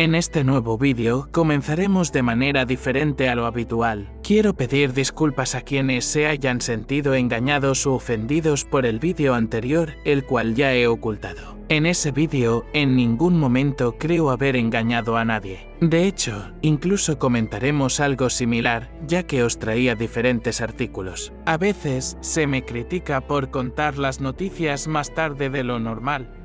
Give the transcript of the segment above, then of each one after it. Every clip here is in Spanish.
En este nuevo vídeo comenzaremos de manera diferente a lo habitual. Quiero pedir disculpas a quienes se hayan sentido engañados o ofendidos por el vídeo anterior, el cual ya he ocultado. En ese vídeo, en ningún momento creo haber engañado a nadie. De hecho, incluso comentaremos algo similar, ya que os traía diferentes artículos. A veces se me critica por contar las noticias más tarde de lo normal.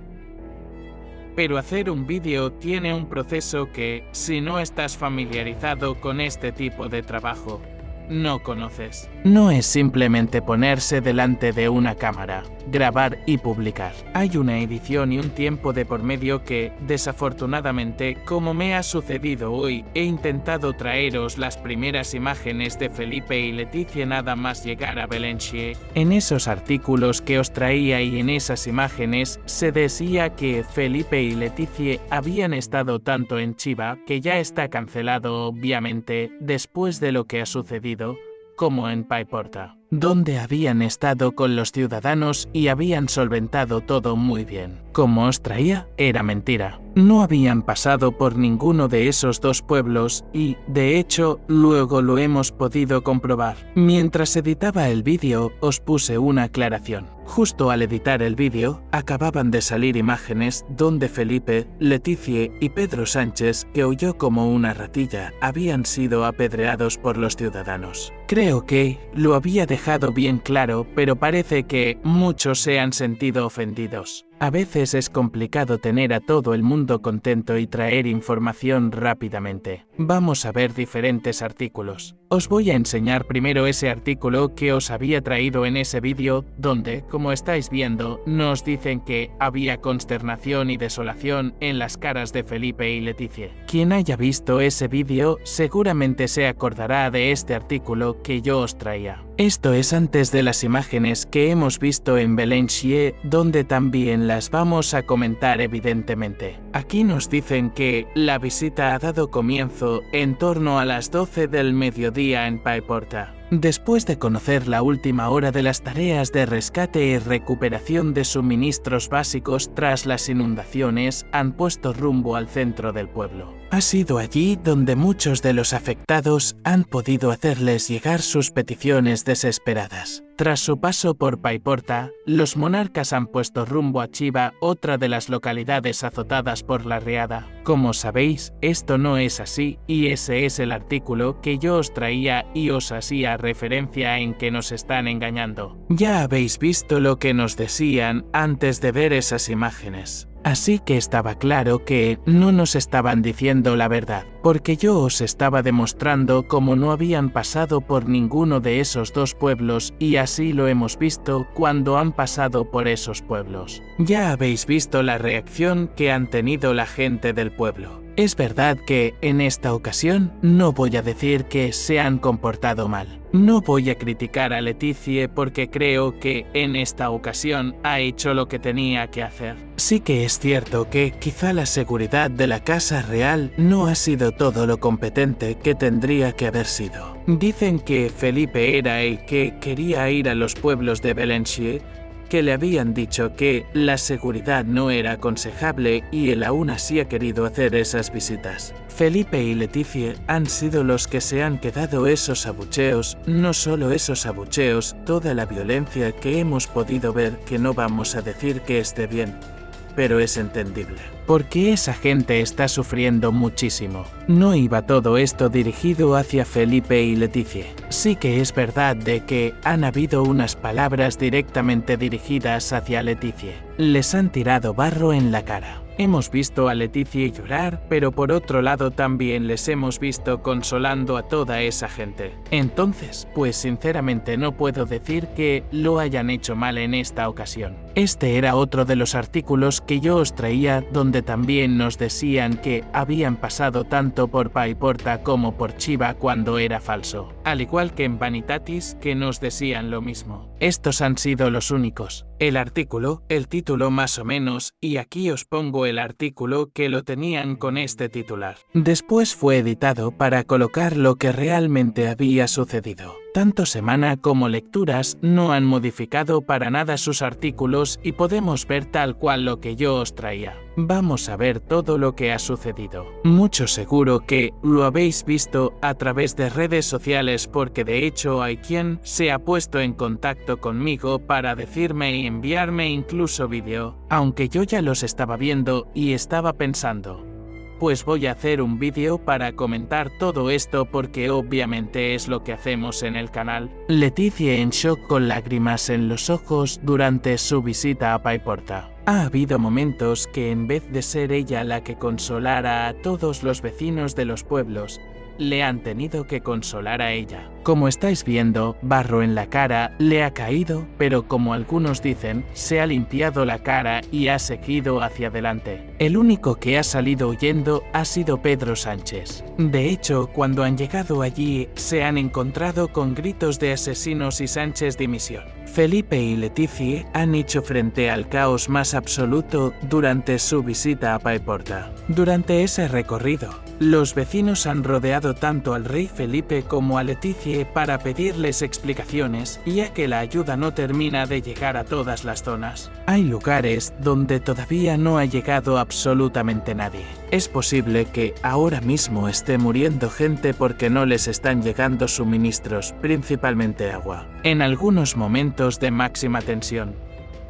Pero hacer un vídeo tiene un proceso que, si no estás familiarizado con este tipo de trabajo, no conoces. No es simplemente ponerse delante de una cámara, grabar y publicar. Hay una edición y un tiempo de por medio que, desafortunadamente, como me ha sucedido hoy, he intentado traeros las primeras imágenes de Felipe y Leticia nada más llegar a Valencia. En esos artículos que os traía y en esas imágenes, se decía que Felipe y Leticia habían estado tanto en Chiva, que ya está cancelado obviamente, después de lo que ha sucedido, como en Paiporta, donde habían estado con los ciudadanos y habían solventado todo muy bien. Como os traía, era mentira. No habían pasado por ninguno de esos dos pueblos y, de hecho, luego lo hemos podido comprobar. Mientras editaba el vídeo, os puse una aclaración. Justo al editar el vídeo, acababan de salir imágenes donde Felipe, Leticia y Pedro Sánchez, que huyó como una ratilla, habían sido apedreados por los ciudadanos. Creo que lo había dejado bien claro, pero parece que muchos se han sentido ofendidos. A veces es complicado tener a todo el mundo contento y traer información rápidamente. Vamos a ver diferentes artículos. Os voy a enseñar primero ese artículo que os había traído en ese vídeo, donde, como estáis viendo, nos dicen que había consternación y desolación en las caras de Felipe y Leticia. Quien haya visto ese vídeo seguramente se acordará de este artículo que yo os traía. Esto es antes de las imágenes que hemos visto en Valencia, donde también las vamos a comentar evidentemente. Aquí nos dicen que la visita ha dado comienzo en torno a las 12 del mediodía en Paiporta. Después de conocer la última hora de las tareas de rescate y recuperación de suministros básicos tras las inundaciones, han puesto rumbo al centro del pueblo. Ha sido allí donde muchos de los afectados han podido hacerles llegar sus peticiones desesperadas. Tras su paso por Paiporta, los monarcas han puesto rumbo a Chiva, otra de las localidades azotadas por la riada. Como sabéis, esto no es así, y ese es el artículo que yo os traía y os hacía referencia en que nos están engañando. Ya habéis visto lo que nos decían antes de ver esas imágenes. Así que estaba claro que no nos estaban diciendo la verdad, porque yo os estaba demostrando cómo no habían pasado por ninguno de esos dos pueblos y así lo hemos visto cuando han pasado por esos pueblos. Ya habéis visto la reacción que han tenido la gente del pueblo. Es verdad que, en esta ocasión, no voy a decir que se han comportado mal. No voy a criticar a Leticia porque creo que, en esta ocasión, ha hecho lo que tenía que hacer. Sí que es cierto que quizá la seguridad de la Casa Real no ha sido todo lo competente que tendría que haber sido. Dicen que Felipe era el que quería ir a los pueblos de Valencia, que le habían dicho que la seguridad no era aconsejable y él aún así ha querido hacer esas visitas. Felipe y Leticia han sido los que se han quedado esos abucheos, no solo esos abucheos, toda la violencia que hemos podido ver, que no vamos a decir que esté bien, pero es entendible, porque esa gente está sufriendo muchísimo. No iba todo esto dirigido hacia Felipe y Leticia. Sí que es verdad de que han habido unas palabras directamente dirigidas hacia Leticia. Les han tirado barro en la cara. Hemos visto a Leticia llorar, pero por otro lado también les hemos visto consolando a toda esa gente. Entonces, pues sinceramente no puedo decir que lo hayan hecho mal en esta ocasión. Este era otro de los artículos que yo os traía donde también nos decían que habían pasado tanto por Paiporta como por Chiva cuando era falso. Al igual que en Vanitatis, que nos decían lo mismo. Estos han sido los únicos. El artículo, el título más o menos, y aquí os pongo el artículo que lo tenían con este titular. Después fue editado para colocar lo que realmente había sucedido. Tanto Semana como Lecturas no han modificado para nada sus artículos y podemos ver tal cual lo que yo os traía. Vamos a ver todo lo que ha sucedido. Mucho seguro que lo habéis visto a través de redes sociales porque de hecho hay quien se ha puesto en contacto conmigo para decirme y enviarme incluso vídeo, aunque yo ya los estaba viendo y estaba pensando, pues voy a hacer un vídeo para comentar todo esto porque obviamente es lo que hacemos en el canal. Leticia en shock con lágrimas en los ojos durante su visita a Paiporta. Ha habido momentos que en vez de ser ella la que consolara a todos los vecinos de los pueblos, le han tenido que consolar a ella. Como estáis viendo, barro en la cara le ha caído, pero como algunos dicen, se ha limpiado la cara y ha seguido hacia adelante. El único que ha salido huyendo ha sido Pedro Sánchez. De hecho, cuando han llegado allí, se han encontrado con gritos de asesinos y Sánchez dimisión. Felipe y Leticia han hecho frente al caos más absoluto durante su visita a Paiporta. Durante ese recorrido, los vecinos han rodeado tanto al rey Felipe como a Leticia para pedirles explicaciones, ya que la ayuda no termina de llegar a todas las zonas. Hay lugares donde todavía no ha llegado absolutamente nadie. Es posible que ahora mismo esté muriendo gente porque no les están llegando suministros, principalmente agua. En algunos momentos de máxima tensión,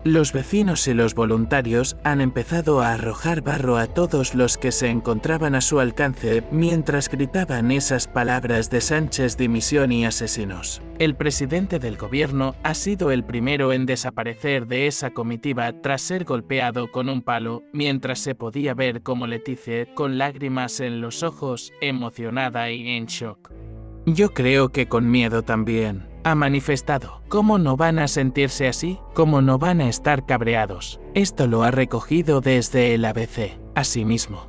los vecinos y los voluntarios han empezado a arrojar barro a todos los que se encontraban a su alcance mientras gritaban esas palabras de Sánchez dimisión y asesinos. El presidente del gobierno ha sido el primero en desaparecer de esa comitiva tras ser golpeado con un palo, mientras se podía ver como Leticia, con lágrimas en los ojos, emocionada y en shock. Yo creo que con miedo también. Ha manifestado. ¿Cómo no van a sentirse así? ¿Cómo no van a estar cabreados? Esto lo ha recogido desde el ABC. Asimismo,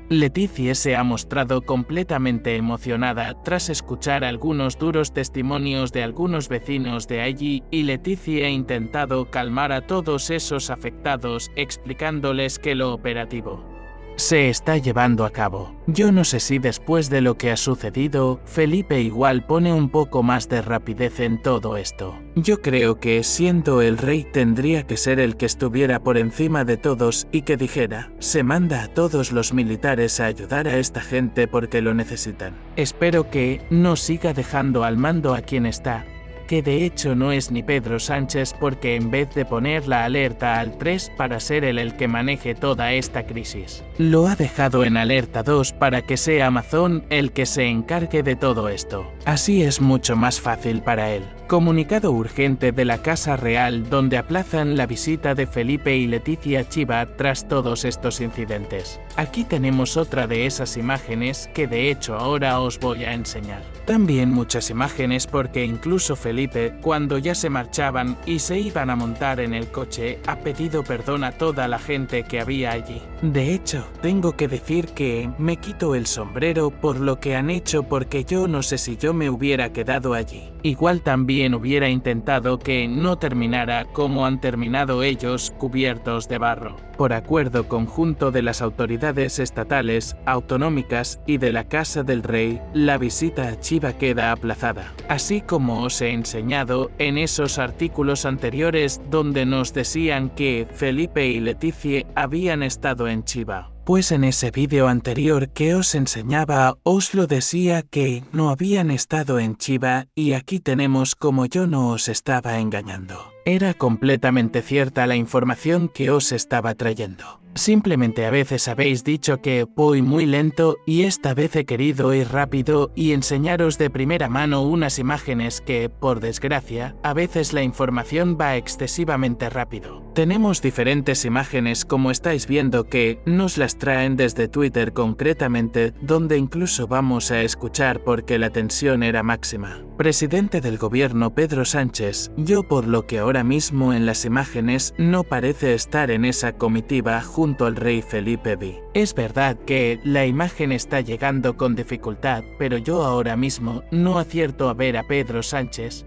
Leticia se ha mostrado completamente emocionada tras escuchar algunos duros testimonios de algunos vecinos de allí y Leticia ha intentado calmar a todos esos afectados explicándoles que lo operativo se está llevando a cabo. Yo no sé si después de lo que ha sucedido, Felipe igual pone un poco más de rapidez en todo esto. Yo creo que siendo el rey tendría que ser el que estuviera por encima de todos y que dijera, se manda a todos los militares a ayudar a esta gente porque lo necesitan. Espero que no siga dejando al mando a quien está, que de hecho no es ni Pedro Sánchez porque en vez de poner la alerta al 3 para ser él el que maneje toda esta crisis, lo ha dejado en alerta 2 para que sea Amazon el que se encargue de todo esto. Así es mucho más fácil para él. Comunicado urgente de la Casa Real donde aplazan la visita de Felipe y Leticia Chiva tras todos estos incidentes. Aquí tenemos otra de esas imágenes que de hecho ahora os voy a enseñar. También muchas imágenes porque incluso Felipe, cuando ya se marchaban y se iban a montar en el coche, ha pedido perdón a toda la gente que había allí. De hecho, tengo que decir que me quito el sombrero por lo que han hecho porque yo no sé si yo me hubiera quedado allí. Igual también hubiera intentado que no terminara como han terminado ellos, cubiertos de barro. Por acuerdo conjunto de las autoridades estatales, autonómicas y de la Casa del Rey, la visita a Chiva queda aplazada. Así como os he enseñado en esos artículos anteriores donde nos decían que Felipe y Leticia habían estado en Chiva. Pues en ese vídeo anterior que os enseñaba os lo decía que no habían estado en Chiva y aquí tenemos como yo no os estaba engañando. Era completamente cierta la información que os estaba trayendo. Simplemente a veces habéis dicho que voy muy lento y esta vez he querido ir rápido y enseñaros de primera mano unas imágenes que, por desgracia, a veces la información va excesivamente rápido. Tenemos diferentes imágenes como estáis viendo que nos las traen desde Twitter concretamente, donde incluso vamos a escuchar porque la tensión era máxima. Presidente del gobierno Pedro Sánchez, yo por lo que ahora mismo en las imágenes no parece estar en esa comitiva junto al rey Felipe V. Es verdad que la imagen está llegando con dificultad, pero yo ahora mismo no acierto a ver a Pedro Sánchez,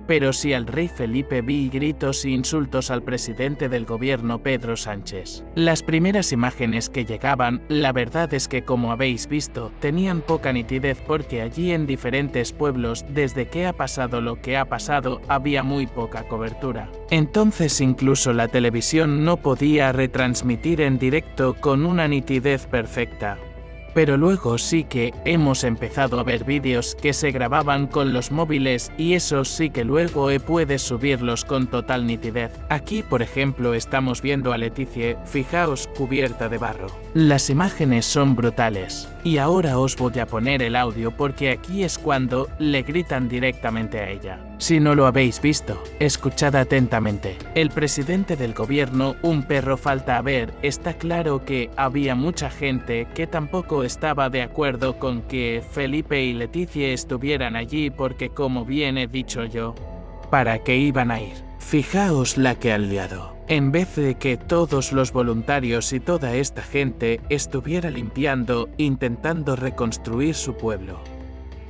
pero sí al rey Felipe vi gritos e insultos al presidente del gobierno Pedro Sánchez. Las primeras imágenes que llegaban, la verdad es que como habéis visto, tenían poca nitidez porque allí en diferentes pueblos, desde que ha pasado lo que ha pasado, había muy poca cobertura. Entonces incluso la televisión no podía retransmitir en directo con una nitidez perfecta. Pero luego sí que hemos empezado a ver vídeos que se grababan con los móviles y esos sí que luego puedes subirlos con total nitidez. Aquí por ejemplo estamos viendo a Leticia, fijaos, cubierta de barro. Las imágenes son brutales. Y ahora os voy a poner el audio porque aquí es cuando le gritan directamente a ella. Si no lo habéis visto, escuchad atentamente. El presidente del gobierno, un perro falta a ver, está claro que había mucha gente que tampoco estaba de acuerdo con que Felipe y Leticia estuvieran allí porque como bien he dicho yo, ¿para qué iban a ir? Fijaos la que han liado. En vez de que todos los voluntarios y toda esta gente estuviera limpiando, intentando reconstruir su pueblo.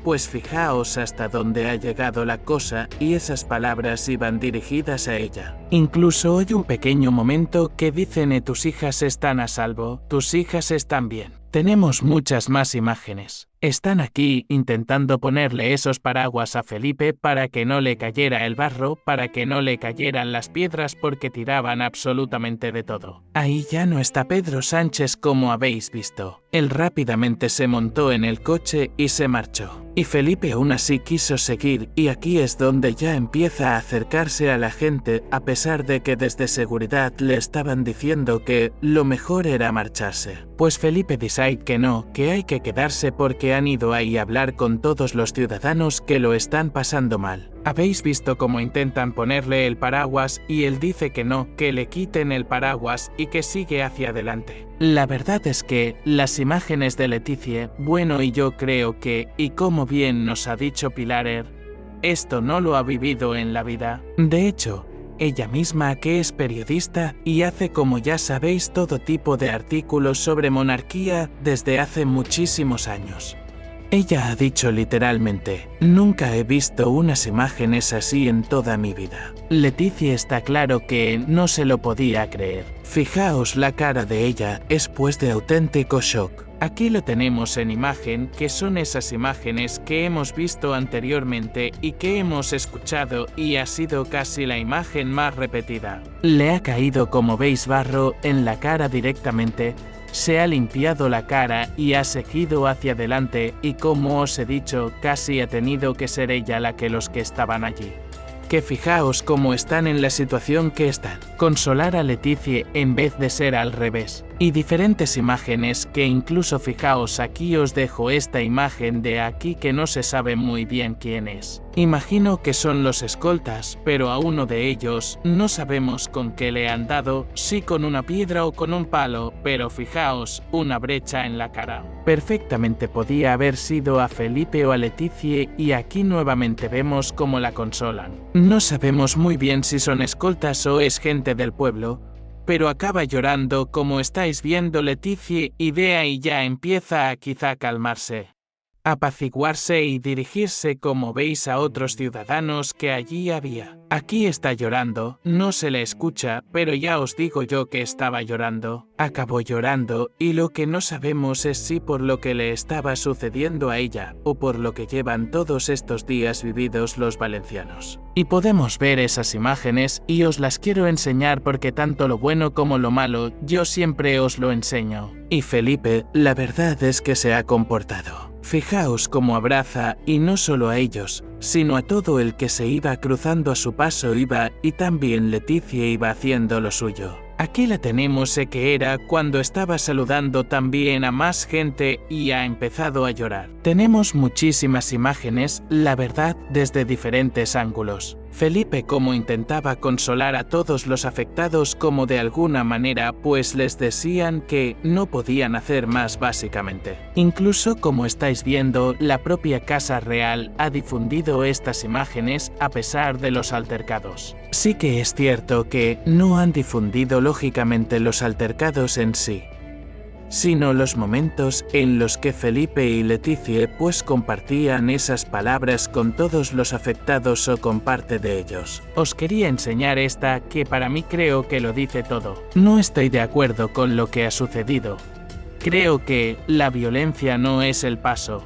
Pues fijaos hasta dónde ha llegado la cosa y esas palabras iban dirigidas a ella. Incluso hay un pequeño momento que dicen tus hijas están a salvo, tus hijas están bien. Tenemos muchas más imágenes. Están aquí intentando ponerle esos paraguas a Felipe para que no le cayera el barro, para que no le cayeran las piedras porque tiraban absolutamente de todo. Ahí ya no está Pedro Sánchez como habéis visto. Él rápidamente se montó en el coche y se marchó. Y Felipe aún así quiso seguir y aquí es donde ya empieza a acercarse a la gente a pesar de que desde seguridad le estaban diciendo que lo mejor era marcharse. Pues Felipe dice que no, que hay que quedarse porque han ido ahí a hablar con todos los ciudadanos que lo están pasando mal. Habéis visto cómo intentan ponerle el paraguas y él dice que no, que le quiten el paraguas y que sigue hacia adelante. La verdad es que las imágenes de Leticia, bueno y yo creo que, y como bien nos ha dicho Pilar, esto no lo ha vivido en la vida. De hecho, ella misma que es periodista y hace como ya sabéis todo tipo de artículos sobre monarquía desde hace muchísimos años. Ella ha dicho literalmente, nunca he visto unas imágenes así en toda mi vida. Leticia está claro que no se lo podía creer. Fijaos la cara de ella, es pues de auténtico shock. Aquí lo tenemos en imagen, que son esas imágenes que hemos visto anteriormente y que hemos escuchado y ha sido casi la imagen más repetida. Le ha caído como veis barro en la cara directamente. Se ha limpiado la cara y ha seguido hacia adelante y como os he dicho, casi ha tenido que ser ella la que los que estaban allí. Que fijaos cómo están en la situación que están. Consolar a Leticia en vez de ser al revés. Y diferentes imágenes que incluso fijaos aquí os dejo esta imagen de aquí que no se sabe muy bien quién es. Imagino que son los escoltas, pero a uno de ellos no sabemos con qué le han dado, si con una piedra o con un palo, pero fijaos, una brecha en la cara. Perfectamente podía haber sido a Felipe o a Leticia y aquí nuevamente vemos cómo la consolan. No sabemos muy bien si son escoltas o es gente del pueblo, pero acaba llorando como estáis viendo Leticia y de ahí ya empieza a quizá calmarse, apaciguarse y dirigirse como veis a otros ciudadanos que allí había. Aquí está llorando, no se le escucha, pero ya os digo yo que estaba llorando. Acabó llorando y lo que no sabemos es si por lo que le estaba sucediendo a ella o por lo que llevan todos estos días vividos los valencianos. Y podemos ver esas imágenes y os las quiero enseñar porque tanto lo bueno como lo malo yo siempre os lo enseño. Y Felipe, la verdad es que se ha comportado. Fijaos cómo abraza, y no solo a ellos, sino a todo el que se iba cruzando a su paso iba, y también Leticia iba haciendo lo suyo. Aquí la tenemos que era cuando estaba saludando también a más gente y ha empezado a llorar. Tenemos muchísimas imágenes, la verdad, desde diferentes ángulos. Felipe como intentaba consolar a todos los afectados como de alguna manera pues les decían que no podían hacer más básicamente. Incluso como estáis viendo, la propia Casa Real ha difundido estas imágenes a pesar de los altercados. Sí que es cierto que no han difundido lógicamente los altercados en sí, sino los momentos en los que Felipe y Leticia pues compartían esas palabras con todos los afectados o con parte de ellos. Os quería enseñar esta que para mí creo que lo dice todo. No estoy de acuerdo con lo que ha sucedido. Creo que la violencia no es el paso.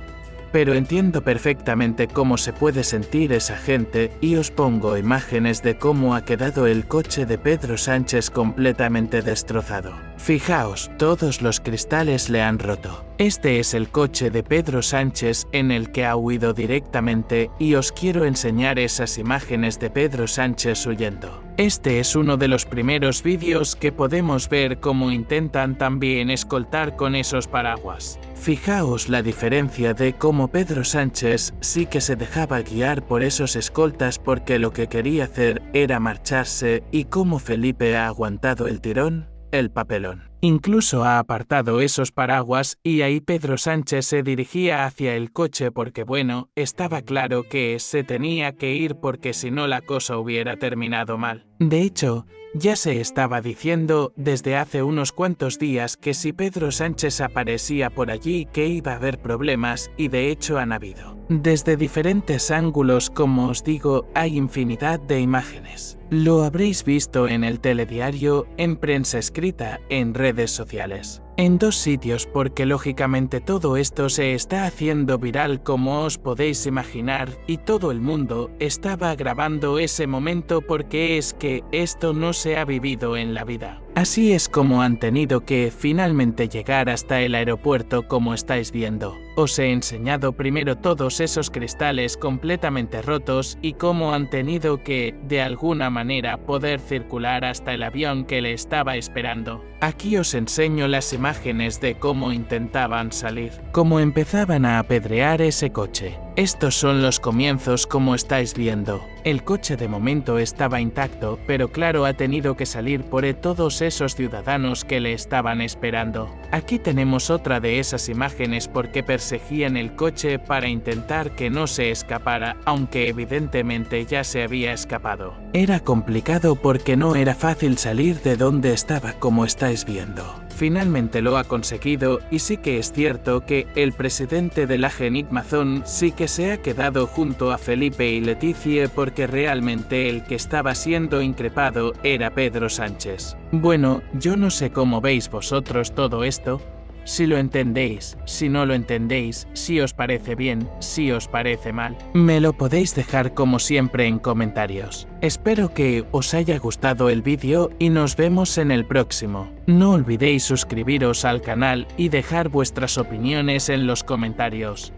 Pero entiendo perfectamente cómo se puede sentir esa gente y os pongo imágenes de cómo ha quedado el coche de Pedro Sánchez completamente destrozado. Fijaos, todos los cristales le han roto. Este es el coche de Pedro Sánchez en el que ha huido directamente y os quiero enseñar esas imágenes de Pedro Sánchez huyendo. Este es uno de los primeros vídeos que podemos ver cómo intentan también escoltar con esos paraguas. Fijaos la diferencia de cómo Pedro Sánchez sí que se dejaba guiar por esos escoltas porque lo que quería hacer era marcharse y cómo Felipe ha aguantado el tirón, el papelón. Incluso ha apartado esos paraguas y ahí Pedro Sánchez se dirigía hacia el coche porque bueno, estaba claro que se tenía que ir porque si no la cosa hubiera terminado mal. De hecho, ya se estaba diciendo desde hace unos cuantos días que si Pedro Sánchez aparecía por allí que iba a haber problemas y de hecho han habido. Desde diferentes ángulos, como os digo, hay infinidad de imágenes. Lo habréis visto en el telediario, en prensa escrita, en redes sociales. En dos sitios porque lógicamente todo esto se está haciendo viral como os podéis imaginar y todo el mundo estaba grabando ese momento porque es que esto no se ha vivido en la vida. Así es como han tenido que finalmente llegar hasta el aeropuerto como estáis viendo. Os he enseñado primero todos esos cristales completamente rotos y cómo han tenido que, de alguna manera, poder circular hasta el avión que le estaba esperando. Aquí os enseño las imágenes de cómo intentaban salir, cómo empezaban a apedrear ese coche. Estos son los comienzos como estáis viendo. El coche de momento estaba intacto, pero claro ha tenido que salir por todos esos ciudadanos que le estaban esperando. Aquí tenemos otra de esas imágenes porque perseguían el coche para intentar que no se escapara, aunque evidentemente ya se había escapado. Era complicado porque no era fácil salir de donde estaba como estáis viendo. Finalmente lo ha conseguido y sí que es cierto que el presidente de la Amazon sí que se ha quedado junto a Felipe y Leticia porque realmente el que estaba siendo increpado era Pedro Sánchez. Bueno, yo no sé cómo veis vosotros todo esto. Si lo entendéis, si no lo entendéis, si os parece bien, si os parece mal, me lo podéis dejar como siempre en comentarios. Espero que os haya gustado el vídeo y nos vemos en el próximo. No olvidéis suscribiros al canal y dejar vuestras opiniones en los comentarios.